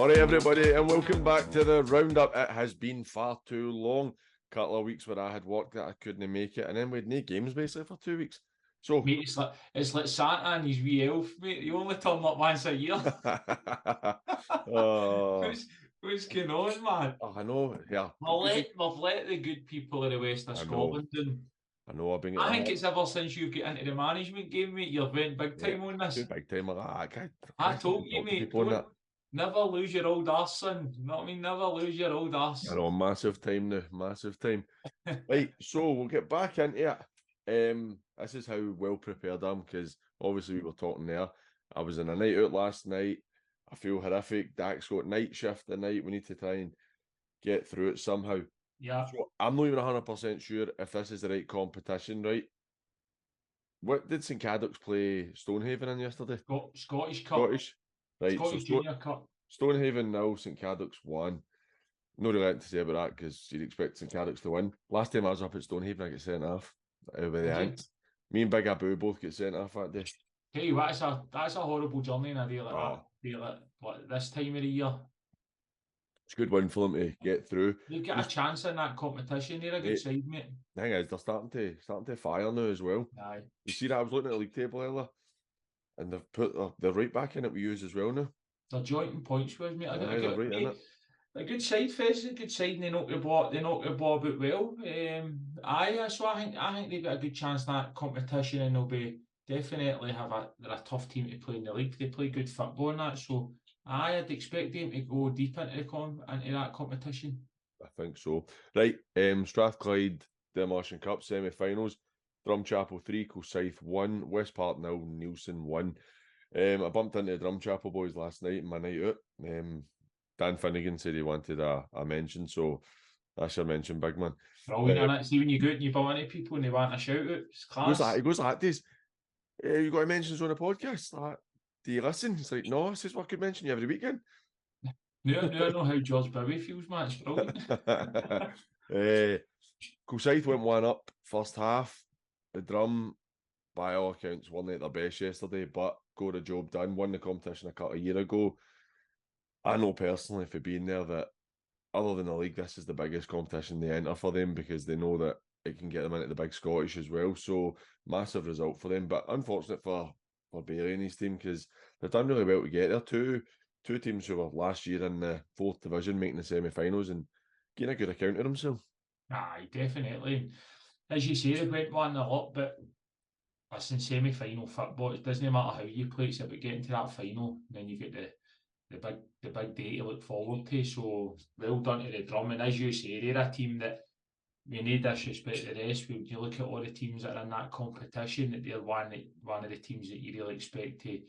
All right, everybody, and welcome back to the roundup. It has been far too long. A couple of weeks where I had work that I couldn't make it, and then we had no games basically for 2 weeks. So, mate, it's like Santa and his wee elf, mate. You only turn up once a year. What's going on, man? I know. Yeah, We've let the good people of the west of Scotland down. I know. I think it's ever since you get into the management game, mate. You've went big time on this. Big time like that. I told you, mate. Never lose your old arse, son. You know what I mean? Never lose your old arse. I know, massive time now. Massive time. Right, so we'll get back into it. This is how well prepared I am, because obviously we were talking there. I was in a night out last night. I feel horrific. Dak's got night shift tonight. We need to try and get through it somehow. Yeah. So I'm not even 100% sure if this is the right competition, right? What did St Cadoc's play Stonehaven in yesterday? Scottish Cup. Right, Scottish Junior Cup. Stonehaven 0, St Cadoc's 1. No really anything to say about that, because you'd expect St Cadoc's to win. Last time I was up at Stonehaven, I got sent off by the Ants. Me and Big Abu both get sent off that day. Tell you what, that's a horrible journey in a day like that. Like this time of the year. It's a good win for them to get through. They've got a chance in that competition. They're a good side, mate. The thing is, they're starting to fire now as well. Aye. You see that? I was looking at the league table earlier, and they've put they're right back in it we use as well now. They're jointing points with me. They're right in it. A good side, Fez. A good side, and they knock the ball about well. So I think they've got a good chance in that competition, and they'll be definitely they're a tough team to play in the league. They play good football and that, so I'd expect them to go deep into that competition. I think so. Right, Strathclyde Demolition Cup semi-finals. Drumchapel 3, Kilsyth 1, West Park 0, Neilston 1. I bumped into the Drumchapel boys last night in my night out. Dan Finnegan said he wanted a mention, so that's your mention, big man. Brilliant, see when you go out and you bump into people and they want a shout out, it's class. He goes like this. You got mentions on the podcast? Like, do you listen? It's like, no, this is what I could mention you every weekend. No, I know how George Bowie feels, man. It's brilliant. Kilsyth went 1 up first half. The Drum, by all accounts, weren't at their best yesterday, but got the job done. Won the competition a couple of years ago. I know personally, for being there, that other than the league, this is the biggest competition they enter for them, because they know that it can get them into the big Scottish as well. So massive result for them, but unfortunate for Bailey and his team, because they've done really well to get there. Two teams who were last year in the 4th division making the semi-finals and getting a good account of themselves. Aye, definitely. As you say, they went 1 a lot, but listen, semi-final football, it doesn't matter how you play, it's about getting to that final, and then you get the big day to look forward to. So well done to the Drum, and as you say, they're a team that, we need disrespect to the rest. When you look at all the teams that are in that competition, that they're one of the teams that you really expect to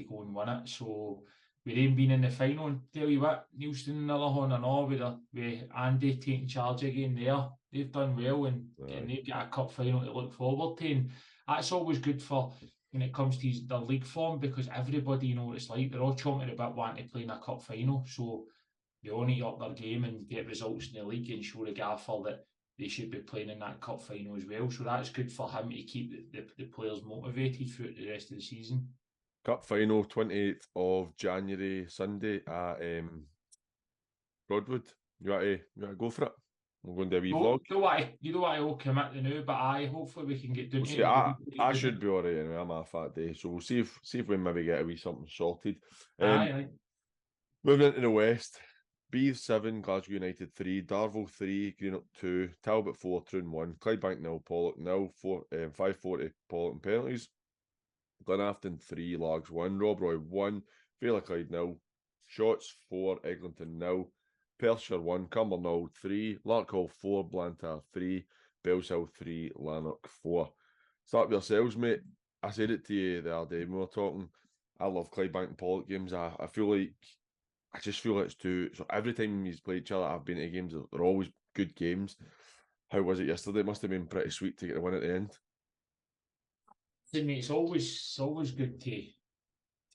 go and win it. So with them being in the final, and tell you what, Neilston another one and all with Andy taking charge again there. They've done well, and they've got a cup final to look forward to, and that's always good for when it comes to their league form, because everybody, you know what it's like, they're all chomping about wanting to play in a cup final, so they all need to up their game and get results in the league and show the gaffer that they should be playing in that cup final as well. So that's good for him to keep the players motivated throughout the rest of the season. Cup final, 28th of January, Sunday at Broadwood. You want to go for it? We're going to do a wee vlog. You don't want to all commit to now, but hopefully we can get down to it. I should be alright anyway. I'm off that day, so we'll see if we maybe get a wee something sorted. Aye. Moving into the West. Bees 7, Glasgow United 3, Darvel 3, Greenock 2, Talbot 4, Troon 1, Clydebank 0, Pollok 0, 540 Pollok and penalties. Glenafton 3, Largs 1, Rob Roy 1, Vale of Clyde 0, Shots 4, Eglinton 0, Perthshire 1, Cumber 0, 3, Larkhall 4, Blantyre 3, Bellshill 3, Lanark 4. Start with yourselves, mate. I said it to you the other day when we were talking. I love Clydebank and Pollok games. I just feel like it's too. So every time you play each other, I've been to games. They're always good games. How was it yesterday? It must have been pretty sweet to get a win at the end. To me, it's always good to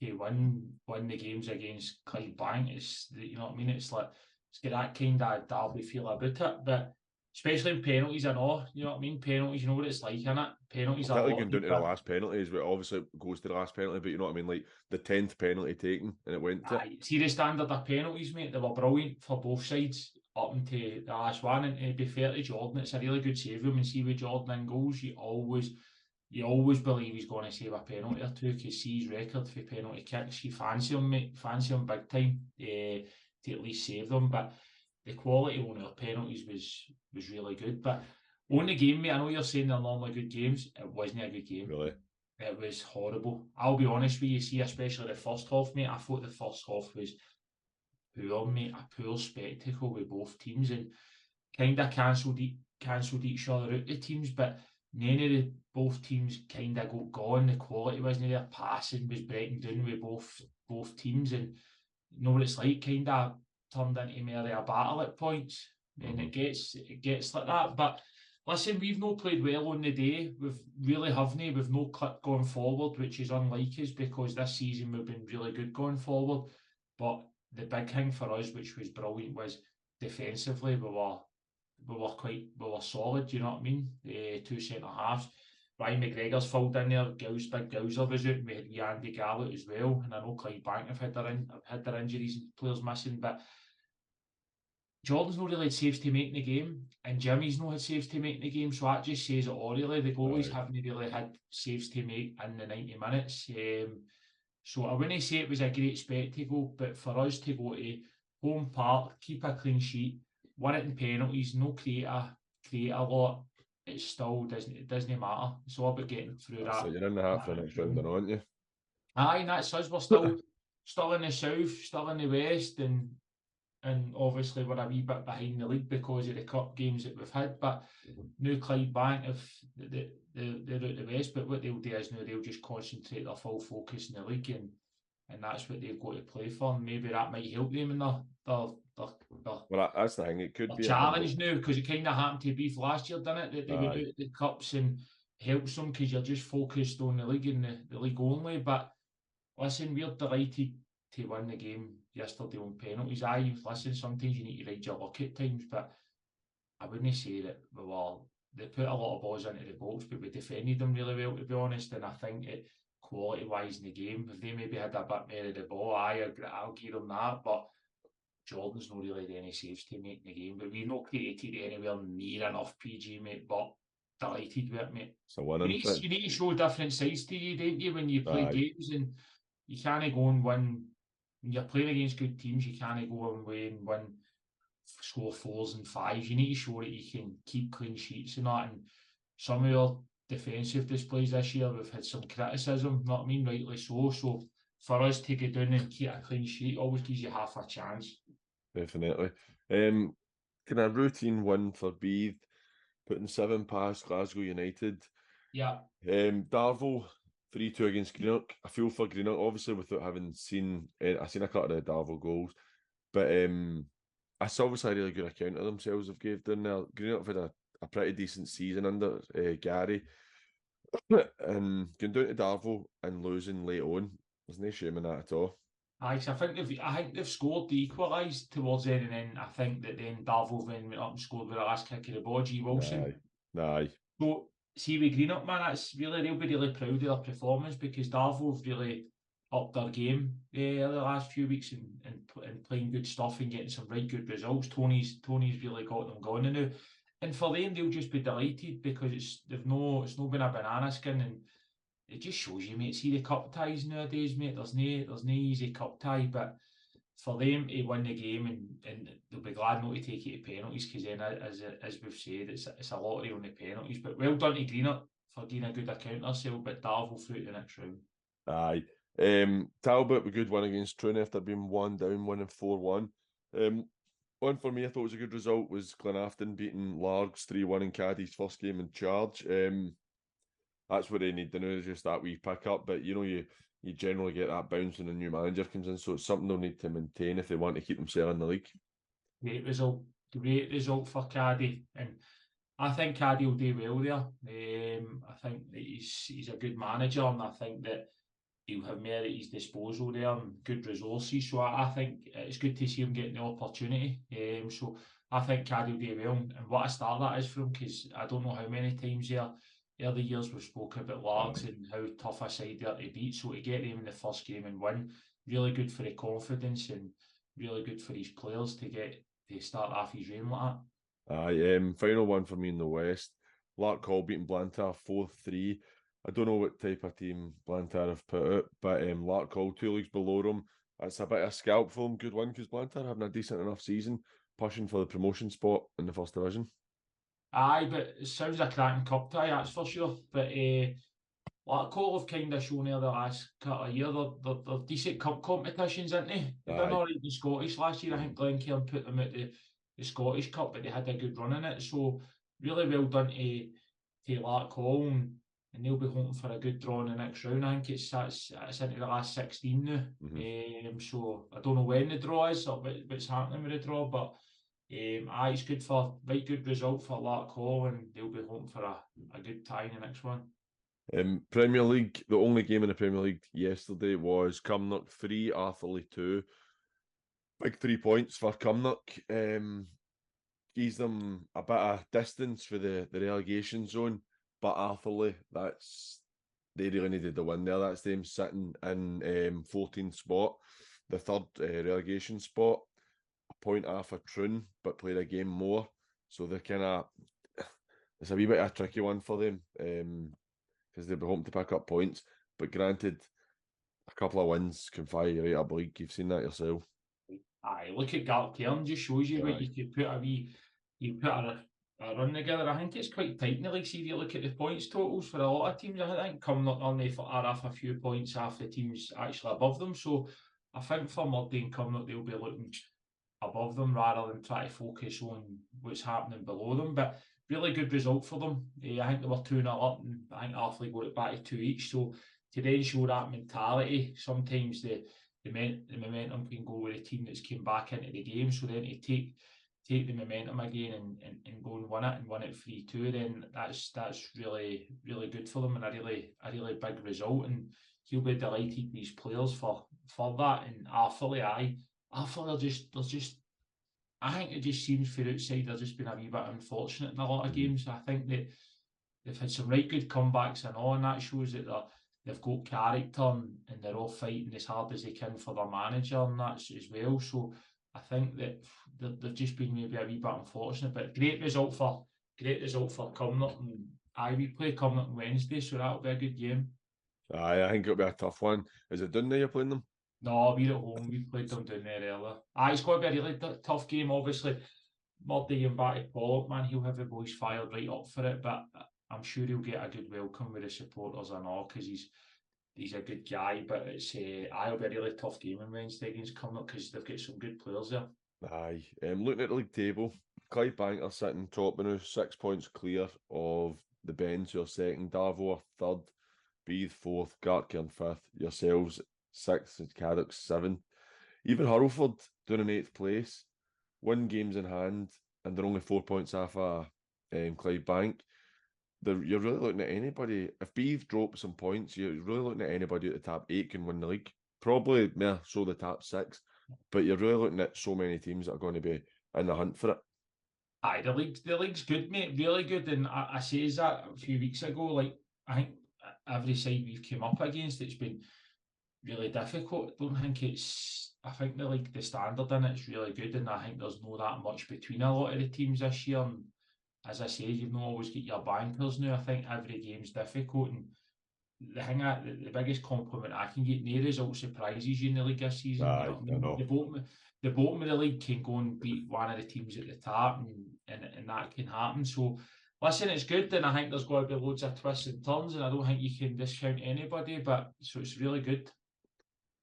win the games against Clydebank. It's, you know what I mean. It's like it's got that kind of derby feel about it. But especially in penalties. I know, you know what I mean. Penalties, you know what it's like, innit? Penalties are Particularly going down to the last penalty, is obviously it goes to the last penalty, but you know what I mean, like the 10th penalty taken and it went to. See the standard of penalties, mate. They were brilliant for both sides up until the last one. And to be fair to Jordan, it's a really good save room. And see with Jordan in goals, you always believe he's going to save a penalty or two, because see his record for penalty kicks. You fancy him, mate. Fancy him big time to at least save them. But the quality on our penalties was really good. But on the game, mate, I know you're saying they're normally good games. It wasn't a good game. Really? It was horrible. I'll be honest with you, see, especially the first half, mate. I thought the first half was poor, mate. A poor spectacle with both teams, and kind of cancelled each other out, the teams, but none of the both teams kind of got gone. The quality wasn't there. Passing was breaking down with both teams, and you know what it's like, kind of turned into merely a battle at points, and it gets like that. But listen, we've not played well on the day. We've really haven't. We've no clip going forward, which is unlike us, because this season we've been really good going forward. But the big thing for us, which was brilliant, was defensively we were solid. You know what I mean? Two centre halves. Ryan McGregor's filled in there. Big Gowser was out, and we had Andy Gallup as well. And I know Clydebank have had their injuries and players missing, but Jordan's not really had saves to make in the game, and Jimmy's not had saves to make in the game, so that just says it all, really. The goalies haven't really had saves to make in the 90 minutes. So I wouldn't say it was a great spectacle, but for us to go to home park, keep a clean sheet, win it in penalties, no create a lot, it still doesn't matter. It's all about getting through that. So you're in the half for the next round, aren't you? Aye, and that's us. We're still in the south, still in the west, and obviously we're a wee bit behind the league because of the cup games that we've had. But now Clydebank, they're out the west, but what they'll do is now they'll just concentrate their full focus in the league, and that's what they've got to play for. And maybe that might help them in their well, that's the thing. It could be challenge now, because it kind of happened to Beef last year, didn't it? That they went out the cups, and helps them because you're just focused on the league and the league only. But listen, we're delighted to win the game yesterday on penalties. Listen, sometimes you need to ride your luck at times, but I wouldn't say that they put a lot of balls into the box, but we defended them really well, to be honest. And I think it, quality-wise in the game, if they maybe had a bit more of the ball, I'll give them that. But Jordan's not really had any saves to make in the game, but we've not created anywhere near enough PG, mate. But delighted with it, mate. So you need to show different sides to you, don't you, when you play games, and you can't go and win. When you're playing against good teams, you can't go away and win, score 4s and 5s. You need to show that you can keep clean sheets and that. And some of your defensive displays this year, we've had some criticism, you know what I mean? Rightly so. So for us to go down and keep a clean sheet always gives you half a chance. Definitely. Kind of routine win for Beith, putting 7 past Glasgow United. Yeah. Darvel 3-2 against Greenock. I feel for Greenock, obviously, without having seen I seen a couple of the Darvel goals, but it's obviously a really good account of themselves they've gave down there. Greenock have had a pretty decent season under Gary, and going down to Darvel and losing late on, there's no shame in that at all. Aye, so I think they've scored, they equalised towards the end, and then I think that then Darvel went up and scored with the last kick of the ball, G. Wilson. Aye. So see with Greenock, man, they'll be really proud of their performance, because Darvel have really upped their game the last few weeks and playing good stuff and getting some right good results. Tony's really got them going now. And for them, they'll just be delighted, because it's not been a banana skin, and it just shows you, mate. See the cup ties nowadays, mate. There's no easy cup tie, but for them to win the game, and they'll be glad not to take it to penalties, because then, as we've said, it's a lottery on the penalties. But well done to Greenock for doing a good account themselves, but Darvel through to the next round. Aye. Talbot, a good win against Troon after being 1 down, winning 4-1. One for me I thought was a good result was Glenafton beating Largs 3-1 in Caddy's first game in charge. That's what they need to know, is just that wee pick up. But you generally get that bounce when a new manager comes in, so it's something they'll need to maintain if they want to keep themselves in the league. Great result for Caddy, and I think Caddy will do well there. I think that he's a good manager, and I think that he'll have more at his disposal there and good resources. So I think it's good to see him getting the opportunity. So I think Caddy will do well, and what a start that is for him, because I don't know how many times early years we've spoken about Largs and how tough a side they are to beat. So to get them in the first game and win, really good for the confidence and really good for his players to start off his reign like that. Aye, final one for me in the West. Larkhall beating Blantyre 4-3. I don't know what type of team Blantyre have put out, but Larkhall 2 leagues below them. That's a bit of a scalp for them. Good one, because Blantyre having a decent enough season, pushing for the promotion spot in the first division. Aye, but it sounds a cracking cup tie, that's for sure. But Larkhall have kind of shown there the last couple of years they're decent cup competitions, aren't they? They've done Aye. all right in the Scottish last year. I think Glencairn put them at the Scottish Cup, but they had a good run in it. So really well done to Larkhall, and they'll be hoping for a good draw in the next round. I think it's into the last 16 now. So I don't know when the draw is or what's happening with the draw, but it's good for right good result for Larkhall, and they'll be hoping for a good tie in the next one. Premier League, the only game in the Premier League yesterday was Cumnock 3, Arthurlie 2. Big 3 points for Cumnock. Gives them a bit of distance for the relegation zone, but Arthurlie, they really needed the win there. That's them sitting in 14th spot, the third relegation spot, a point off a Troon, but played a game more. So they're kind of, it's a wee bit of a tricky one for them, because they'll be hoping to pick up points. But granted, a couple of wins can fire you right up league. You've seen that yourself. Aye, look at Gartcairn, just shows you what you could put a run together. I think it's quite tight in the league. See if you look at the points totals for a lot of teams, I think Cumnock only are off a few points off the teams actually above them. So I think for Murdy and Cumnock, they'll be looking above them rather than try to focus on what's happening below them. But really good result for them. I think they were 2-0 up, and I think Arthurlie got it back to 2 each. So to then show that mentality, sometimes the momentum can go with a team that's came back into the game. So then to take the momentum again and go and win it 3-2, then that's really, really good for them, and a really big result. And he'll be delighted with his players for that. And Arthurlie are just I think it just seems for outside they're just been a wee bit unfortunate in a lot of games. I think that they've had some right good comebacks and all, and that shows that they've got character and they're all fighting as hard as they can for their manager and that as well. So I think that they've just been maybe a wee bit unfortunate, but great result for Cumnock. And we play Cumnock on Wednesday, so that'll be a good game. I think it'll be a tough one. Is it Dundee you're playing them? No, we're at home. We played them down there earlier. It's got to be a really tough game, obviously. Murdy and back to Pollok, man, he'll have the boys fired right up for it, but I'm sure he'll get a good welcome with the supporters and all, because he's a good guy. But it'll be a really tough game on Wednesday against Cumnock, because they've got some good players there. Aye. Looking at the league table, Clydebank are sitting top now, 6 points clear of the Bens, who are second, Darvo are third, Beath fourth, Gartcairn fifth, yourselves sixth, and Caddock seventh. Even Hurlford doing in 8th place, 1 games in hand, and they're only 4 points off Clydebank. You're really looking at anybody. If Beath drop some points, you're really looking at anybody at the top 8 can win the league. Probably more so the top 6, but you're really looking at so many teams that are going to be in the hunt for it. Aye, the league's good, mate, really good. And I says that a few weeks ago. Like, I think every side we've come up against, it's been really difficult. I think the standard in it's really good, and I think there's no that much between a lot of the teams this year. And as I say, you've not always got your bankers now. I think every game's difficult, and the biggest compliment I can get, no result surprises you in the league this season. Aye, You know what I mean? know. The bottom of the league can go and beat one of the teams at the top, and that can happen. So listen, it's good, and I think there's going to be loads of twists and turns, and I don't think you can discount anybody, but so it's really good.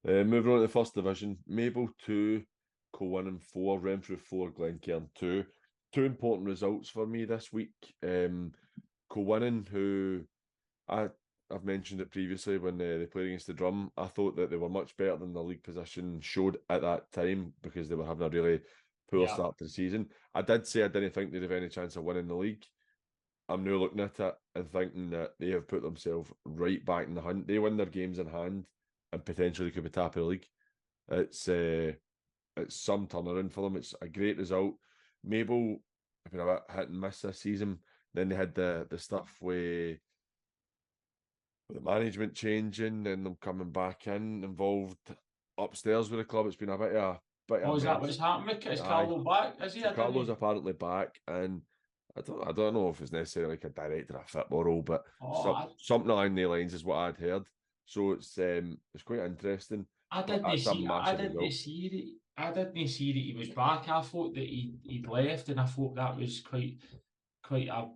Moving on to the first division, Maybole 2, Kilwinning 4, Renfrew 4, Glencairn 2. 2 important results for me this week. Kilwinning, who I've mentioned it previously when they played against the Drum, I thought that they were much better than the league position showed at that time, because they were having a really poor start to the season. I did say I didn't think they'd have any chance of winning the league. I'm now looking at it and thinking that they have put themselves right back in the hunt. They win their games in hand and potentially could be top of the league. It's some turnaround for them. It's a great result. Maybole have been a bit hit and miss this season. Then they had the stuff with the management changing and them coming back in, involved upstairs with the club. It's been a bit of Oh, is that mess. what's happening? Is Aye. Carlo back? Is he? So I didn't Carlo's know. apparently back, and I don't know if it's necessarily like a director of football role, but Oh, something along the lines is what I'd heard. So it's quite interesting. I But didn't that's a see. I massive didn't result. see that. I didn't see that he was back. I thought that he'd left, and I thought that was quite a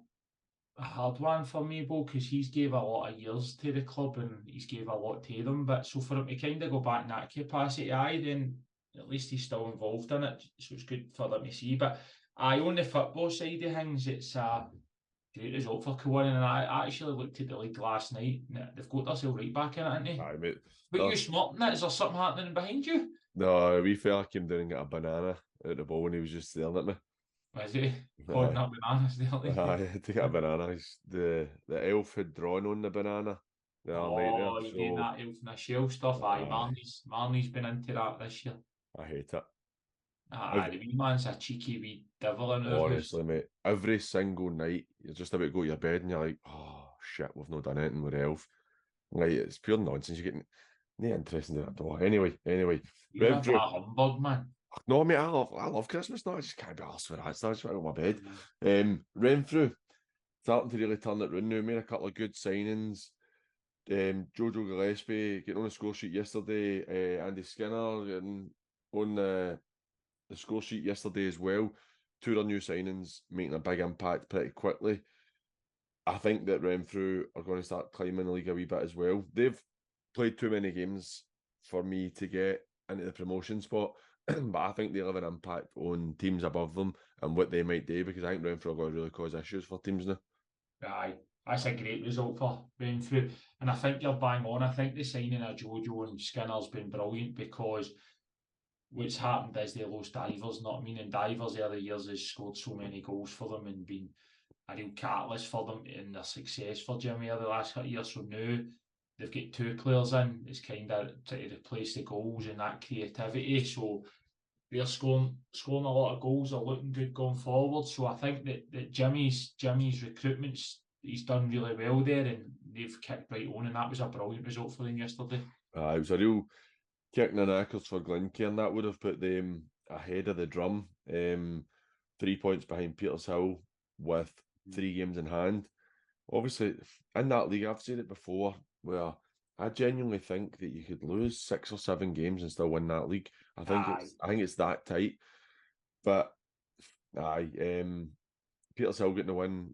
hard one for Maybole because he's gave a lot of years to the club and he's gave a lot to them. But so for him to kind of go back in that capacity, then at least he's still involved in it. So it's good for them to see. But on the football side of things, it's a great result for Kilwinning. And I actually looked at the league last night. And they've got themselves right back in it, haven't they? Aye, mate. But you smarting it? Is there something happening behind you? No, a wee fella came down and got a banana out the ball and he was just staring at me. Is he holding up bananas there? Aye, to get a banana. The elf had drawn on the banana the other night there, Oh, you're doing so that elf in the shell stuff. Aye, Marnie's been into that this year. I hate it. Aye, the wee man's a cheeky wee devil in our house. Honestly, mate, every single night you're just about to go to your bed and you're like, oh shit, we've not done anything with the elf. Like, it's pure nonsense. You're getting no interest in it at all. Anyway, You're a humbug, man. no, mate, I love Christmas now. I just can't be arsed for that. So I just want to go to my bed. Renfrew starting to really turn it round now. Made a couple of good signings. Jojo Gillespie getting on the score sheet yesterday. Andy Skinner getting on the score sheet yesterday as well. Two of their new signings making a big impact pretty quickly. I think that Renfrew are going to start climbing the league a wee bit as well. They've played too many games for me to get into the promotion spot, but I think they'll have an impact on teams above them and what they might do, because I think Renfrew are going to really cause issues for teams now. Aye, that's a great result for Renfrew. And I think you're bang on. I think the signing of Jojo and Skinner's been brilliant because what's happened is they lost Divers, not mean, and Divers earlier years has scored so many goals for them and been a real catalyst for them in their success for Jimmy over the last couple of years. So now they've got two players in. It's kind of to replace the goals and that creativity. So they're scoring a lot of goals. They're looking good going forward. So I think that Jimmy's recruitments, he's done really well there, and they've kicked right on. And that was a brilliant result for them yesterday. It was a real kick in the knackers for Glencairn, and that would have put them ahead of the Drum. 3 points behind Petershill with 3 games in hand. Obviously, in that league, I've said it before, where I genuinely think that you could lose 6 or 7 games and still win that league. I think it's that tight. But Petershill getting the win.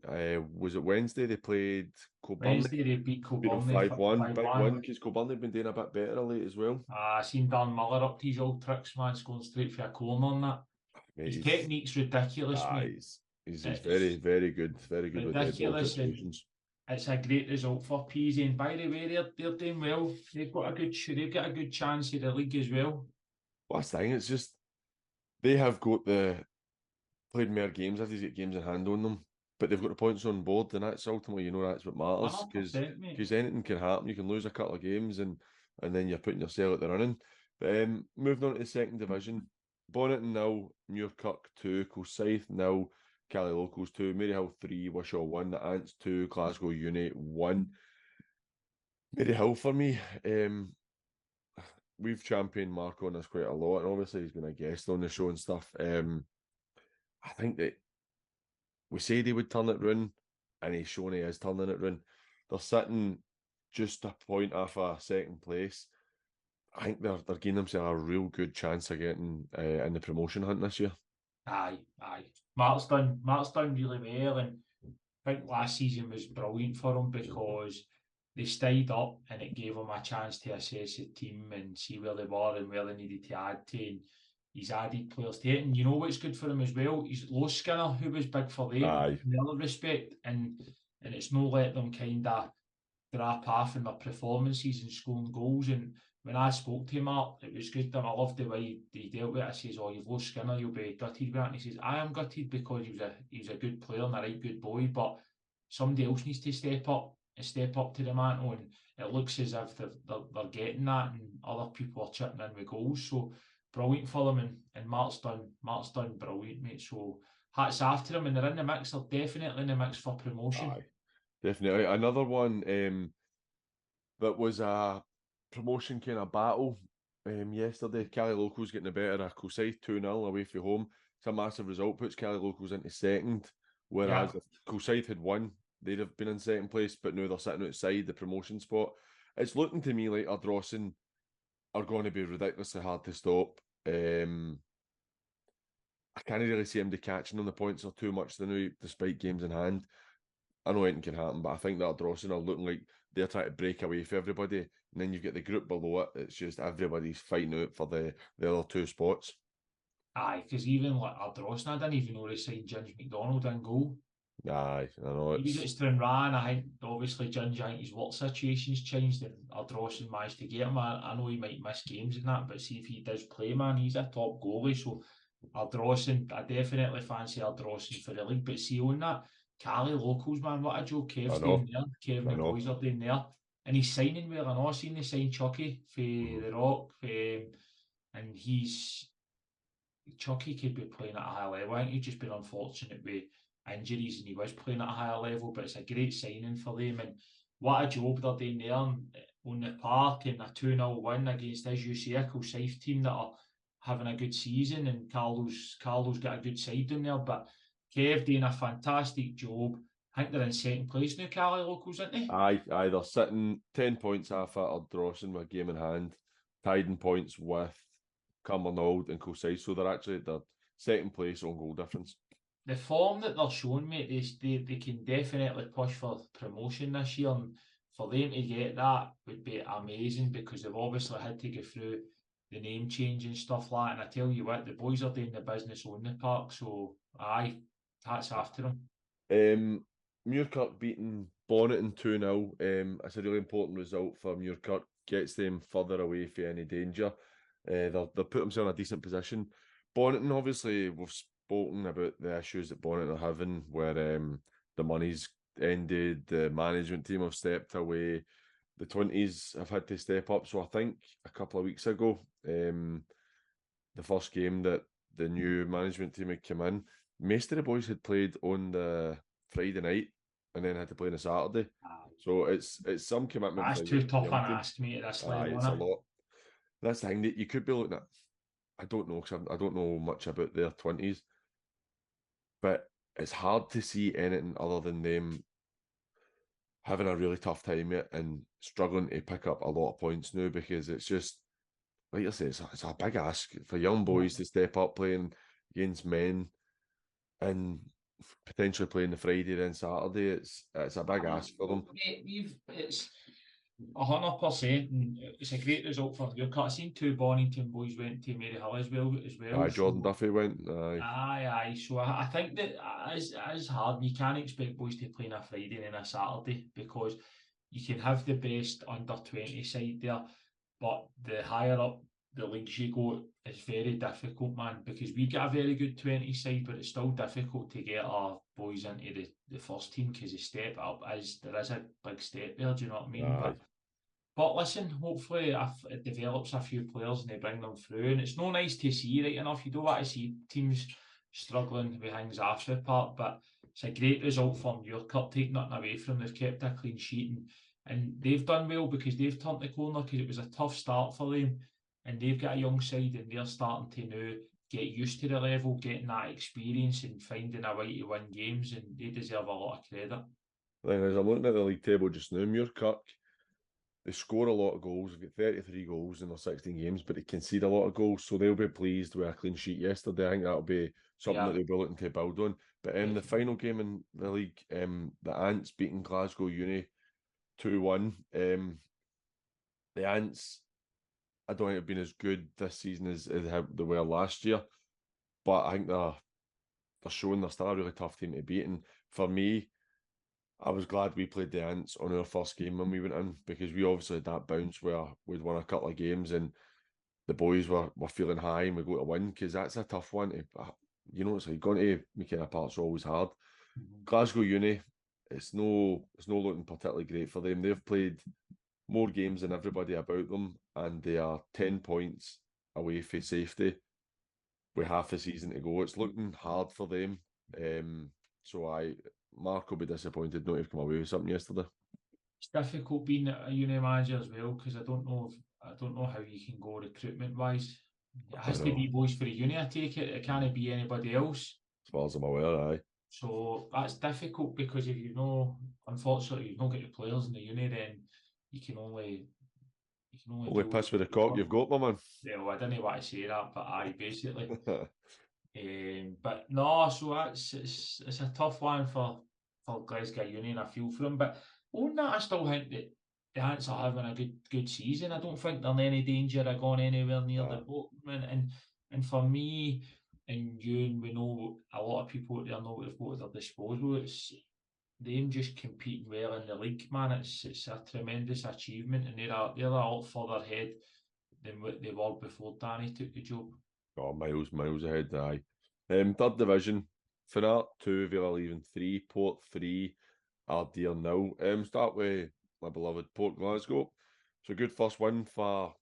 Was it Wednesday? They played Coburn. Wednesday they beat Coburn 5-1. Big win, because Coburn had been doing a bit better late as well. I seen Dan Muller up to his old tricks, man, going straight for a corner on that. Mate, his technique's ridiculous, mate. He's very, very good. Very good with dead ball situations. It's a great result for Peasy, and by the way, they're doing well. They've got a good chance of the league as well. Last thing, it's just they have got played more games. If they get games in hand on them, but they've got the points on board, and that's ultimately, that's what matters, because anything can happen. You can lose a couple of games, and then you're putting yourself at the running. But moving on to the second division, Bonnet 0, Muirkirk 2, Kilsyth 0, Caley Locos 2, Maryhill 3, Wishaw 1, the Ants 2, Glasgow Uni 1. Maryhill for me, we've championed Mark on this quite a lot, and obviously he's been a guest on the show and stuff. I think that we said he would turn it round, and he's shown he is turning it round. They're sitting just a point off a second place. I think they're giving themselves a real good chance of getting in the promotion hunt this year. Aye. Mark's done really well, and I think last season was brilliant for them because they stayed up and it gave them a chance to assess the team and see where they were and where they needed to add to. And he's added players to it, and you know what's good for him as well? He's lost Skinner, who was big for them in other respect, and it's no let them kind of drop off in their performances and scoring goals. And when I spoke to him, Mark, it was good. And I loved the way he dealt with it. I says, "Oh, you've lost Skinner, you'll be gutted with that." And he says, "I am gutted because he was a good player and a right good boy, but somebody else needs to step up to the mantle." And it looks as if they're getting that, and other people are chipping in with goals. So brilliant for them, and Mark's done brilliant, mate. So hats off to them, and they're in the mix. They're definitely in the mix for promotion. Aye, definitely. Another one that was a promotion kind of battle yesterday. Caley Locos getting the better of Kilsyth 2-0 away from home. It's a massive result, puts Caley Locos into second, whereas if Kilsyth had won, they'd have been in second place, but now they're sitting outside the promotion spot. It's looking to me like Ardrossan are going to be ridiculously hard to stop. I can't really see him catching on the points or too much now, despite games in hand. I know anything can happen, but I think that Ardrossan are looking like they're trying to break away for everybody. And then you get the group below it. It's just everybody's fighting out for the other two spots. Aye, because even like Ardrossan, I didn't even know they signed Ginge McDonald in goal. Aye, I know He was at Stranraer, I think obviously Ginge, I think his work situation's changed and Ardrossan managed to get him. I know he might miss games and that, but see if he does play, man, he's a top goalie. So Ardrossan, I definitely fancy Ardrossan for the league. But see on that, Caley Locals, man, what a joke Kev's doing there. Kev and the boys are doing there. And he's signing well. I know I've seen they sign Chucky for the Rock, and Chucky could be playing at a high level. I think he's just been unfortunate with injuries and he was playing at a higher level, but it's a great signing for them. And what a job they're doing there on the park, and a 2-0 win against, as you say, a Kilsyth team that are having a good season, and Carlo's got a good side down there. But Kev doing a fantastic job. I think they're in second place now, Caley Locals, aren't they? Aye, they're sitting 10 points off at Ardrossan with a game in hand, tied in points with Cumnock and Kilsyth, so they're second place on goal difference. The form that they're showing, mate, they can definitely push for promotion this year, and for them to get that would be amazing because they've obviously had to go through the name change and stuff like that. And I tell you what, the boys are doing the business on the park, so aye, hats off to them. Muirkirk beating Bonneton 2-0. It's a really important result for Muirkirk, gets them further away from any danger. They'll put themselves in a decent position. Bonneton, obviously, we've spoken about the issues that Bonneton are having, where the money's ended, the management team have stepped away, the 20s have had to step up. So I think a couple of weeks ago, the first game that the new management team had come in, most of the boys had played on the Friday night and then had to play on a Saturday. So it's some commitment. That's too tough an ask, mate, at this level. It's a lot. That's the thing that you could be looking at. I don't know, because I don't know much about their 20s, but it's hard to see anything other than them having a really tough time yet and struggling to pick up a lot of points now, because it's just, like I say, it's a big ask for young boys to step up playing against men and potentially playing the Friday then Saturday. It's a big ask for them. It's 100%, and it's a great result for your cut. I've seen two Bonington boys went to Maryhill as well. Aye, Jordan Duffy went. Aye. So I think that it's hard. You can't expect boys to play on a Friday and a Saturday, because you can have the best under 20 side there, but the higher up the leagues you go, it's very difficult, man, because we get a very good 20 side, but it's still difficult to get our boys into the first team, because the step up there is a big step there, do you know what I mean? But listen, hopefully it develops a few players and they bring them through. And it's no nice to see, right enough. You don't want to see teams struggling with things after the part, but it's a great result from Muirkirk, taking nothing away from them. They've kept a clean sheet, and they've done well because they've turned the corner, because it was a tough start for them. And they've got a young side, and they're starting to now get used to the level, getting that experience and finding a way to win games, and they deserve a lot of credit. As I'm looking at the league table just now, Muirkirk, they score a lot of goals. They've got 33 goals in their 16 games, but they concede a lot of goals, so they'll be pleased with a clean sheet yesterday. I think that'll be something that they'll be looking to build on. But in the final game in the league, the Ants beating Glasgow Uni 2-1. The Ants, I don't think have been as good this season as they were last year, but I think they're showing they're still a really tough team to beat. And for me, I was glad we played the Ants on our first game when we went in, because we obviously had that bounce where we'd won a couple of games and the boys were feeling high and we go to win, because that's a tough one. It's like going to McKenna Park's always hard. Glasgow Uni, it's no looking particularly great for them. They've played more games than everybody about them, and they are 10 points away from safety with half the season to go. It's looking hard for them, So Mark will be disappointed not to have come away with something yesterday. It's difficult being a uni manager as well, because I don't know how you can go recruitment wise. It has to be boys for the uni, I take it. It can't be anybody else. As far as I'm aware, aye. So that's difficult, because if unfortunately you've not got the players in the uni, then you can only piss with the cock you've got, my man. Yeah, well, I didn't want to say that, but aye, basically. But no, so it's a tough one for Glasgow Uni, and I feel for them. But on that, I still think that the Ants are having a good season. I don't think they're in any danger of going anywhere near the bottom. And for me and you, and we know a lot of people out there know what they've got at their disposal. It's them just competing well in the league, man. It's a tremendous achievement, and they're a lot further ahead than what they were before Danny took the job. Oh, miles ahead, aye. Third division, Finnart 2, Vale of Leven 3, Port 3, Arthurlie 0. Start with my beloved Port Glasgow. So good first win for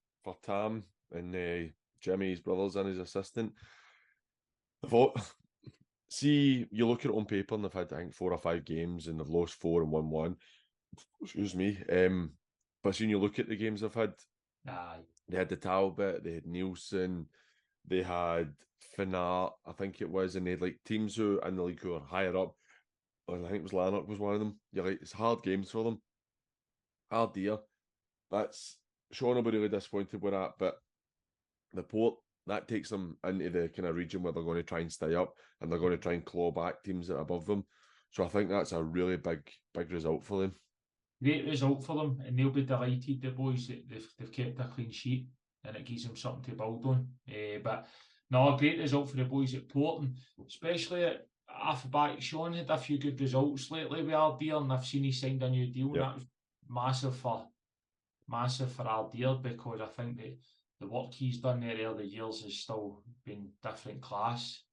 Tam and Jimmy's brothers and his assistant. I thought, see, you look at it on paper and they've had, I think, 4 or 5 games and they've lost 4 and won 1. Excuse me. But when you look at the games they've had, they had the Talbot, they had Neilston, they had Finnart, I think it was, and they had like teams who in the league who are higher up. I think it was Lanark was one of them. You're like, it's hard games for them. Hard year. Sean will be really disappointed with that, but the Port, that takes them into the kind of region where they're going to try and stay up and they're going to try and claw back teams that are above them. So I think that's a really big result for them. Great result for them, and they'll be delighted, the boys, that they've kept a clean sheet, and it gives them something to build on. But no, a great result for the boys at Port, and especially at half back. Sean had a few good results lately with Arthurlie, and I've seen he signed a new deal, and that was massive for Arthurlie, because I think that the work he's done there early years has still been different class,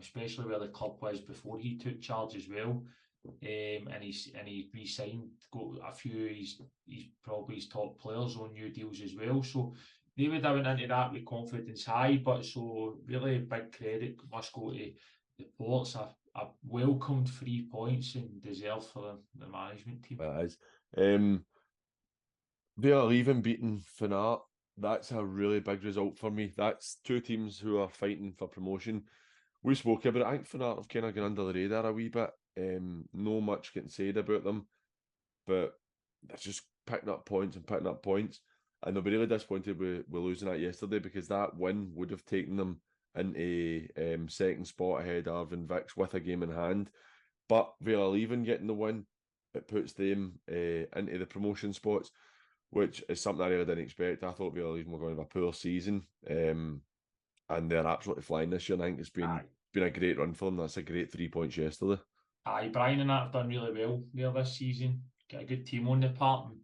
especially where the club was before he took charge as well. And he re-signed, got a few he's probably his top players on new deals as well. So they would have went into that with confidence high, but so really big credit must go to the Ports. A welcomed 3 points and deserved for the management team. That is. Vale of Leven beating Finnart, that's a really big result for me. That's 2 teams who are fighting for promotion. We spoke about it. I think Finnart have kind of gone under the radar a wee bit. No much getting said about them, but they're just picking up points, and they'll be really disappointed with losing that yesterday, because that win would have taken them into second spot ahead of Invictus with a game in hand. But Vale of Leven getting the win, it puts them into the promotion spots, which is something I really didn't expect. I thought Vale of Leven were going to have a poor season, and they're absolutely flying this year. I think it's been a great run for them. That's a great 3 points yesterday. Aye, Brian and that have done really well there this season. Got a good team on the part, and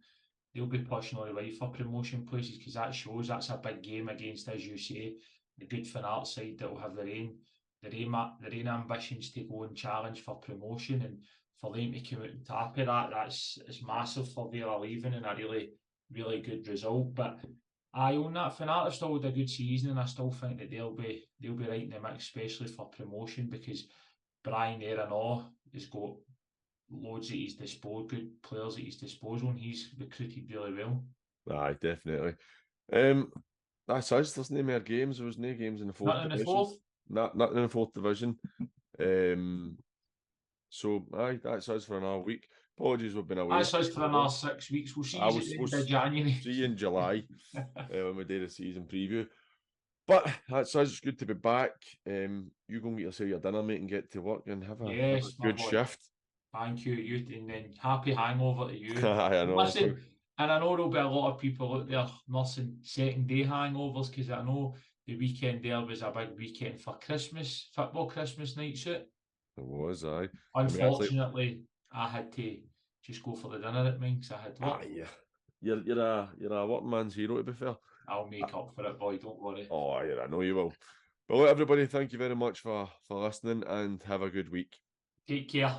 they'll be pushing all the way for promotion places, because that shows that's a big game against, as you say, the good Finnart side that will have their own ambitions to go and challenge for promotion, and for them to come out and tap of that, it's massive for Vale of Leven, and a really good result. But I own that. Finnart have still had a good season, and I still think that they'll be right in the mix, especially for promotion, because Brian there and all has got loads at his disposal, good players at his disposal, and he's recruited really well. Aye, definitely. That's us. There's no more games. There was no games in the fourth division. Nothing in the fourth division. So aye, that's us for another week. Apologies, we've been away. That's us for another 6 weeks. We'll see you at the end of January. See you in July when we do the season preview. But that's us. It's good to be back. You go and get yourself your dinner, mate, and get to work and have a good shift. Thank you, and then happy hangover to you. I know. Listen, and I know there'll be a lot of people out there nursing second day hangovers, because I know the weekend there was a big weekend for football Christmas nights out. It was, aye. Unfortunately, I had to just go for the dinner at mine, because I had work. You're a working man's hero, to be fair. I'll make up for it, boy, don't worry. Oh, yeah, I know you will. But look, everybody, thank you very much for listening, and have a good week. Take care.